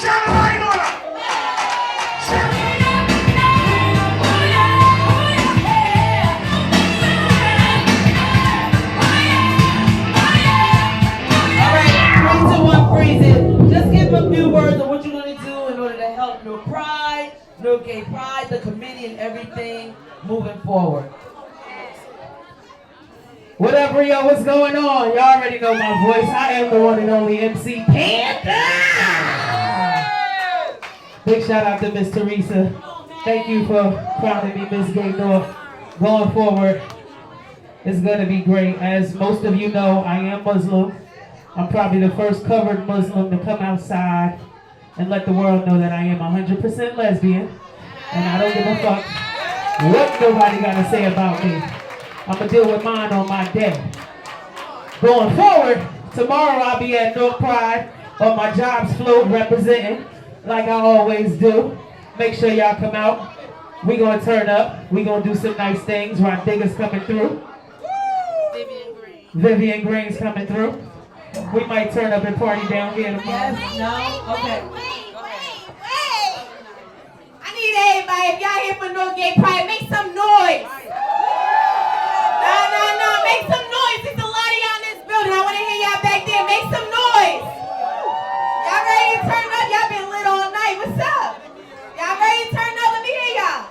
shine a light on her. Just give them a few words of what you're going to do in order to help Newark Pride, Newark Gay Pride, the committee, and everything moving forward. What up, Rio? What's going on? Y'all already know my voice. I am the one and only MC Panther. Big shout out to Ms.Theresa. Thank you for crowning me Miss Gay North. Going forward, it's going to be great. As most of you know, I am Muslim. I'm probably the first covered Muslim to come outside and let the world know that I am 100% lesbian. And I don't give a fuck what nobody got to say about me. I'm going to deal with mine on my day. Going forward, tomorrow I'll be at Newark Pride on my jobs float representing like I always do. Make sure y'all come out. We going to turn up. We going to do some nice things. Rod Digger's coming through. Vivian Green's coming through. We might turn up and party down here tomorrow. Yes, no? Okay. Wait. I need everybody, if y'all here for Newark Gay Pride, make some noise. No, make some noise. There's a lot of y'all in this building. I want to hear y'all back there. Make some noise. Y'all ready to turn up? Y'all been lit all night. What's up? Y'all ready to turn up? Let me hear y'all.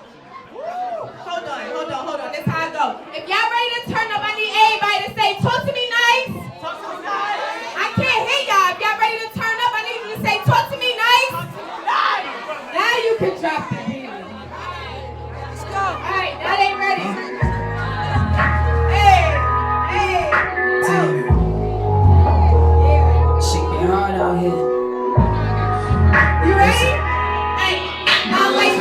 Hold on. This is how I go. If y'all ready to turn up, I need everybody to say, talk to me nice. Talk to me nice. I can't hear y'all. If y'all ready to turn up, I need you to say, talk to me nice. Now you can drop the beat. Let's go. All right, now they ready. Hey. Shit get hard out here. You ready? Hey, my life,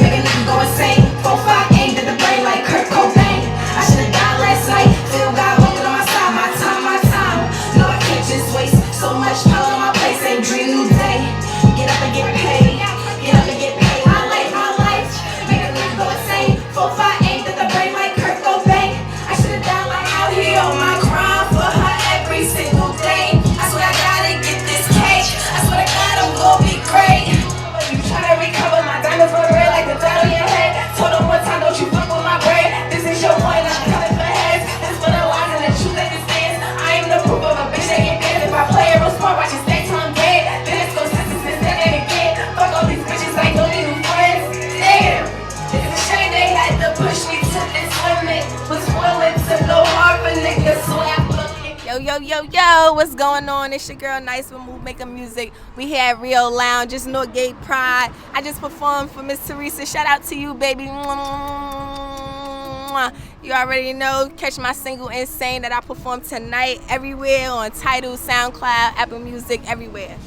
make a nigga go insane. 4-5 aimed at the brain like Kurt Cobain. I should've died last night. Feel God walking on my side. My time. No, I can't just waste so much power on my place. Ain't dream new day. Get up and get paid. My life, make a nigga go insane. 4-5 aimed at the brain like Kurt Cobain. I should've died like out here on my grind for her every single day. I swear I gotta get this cake. I swear to God I'm gonna be great. You tryna recover my diamonds were red like the dot on your head. Told them one time, don't you fuck with my bread. This is your point, I'm coming for heads. This for the lies and the truth that it stands. I am the proof of a bitch that get banned. If I play a real sport, watch it stay till I'm dead. Then it's go since then and again. Fuck all these bitches, I don't need new friends. Damn, it's a shame they had to push me to this limit. Was willing to go hard for niggas, so I Yo, what's going on? It's your girl Nice with Move Making Music. We here at Rio Lounge, just Newark Gay Pride. I just performed for Ms.Theresa. Shout out to you, baby. You already know. Catch my single Insane that I performed tonight everywhere on Tidal, SoundCloud, Apple Music, everywhere.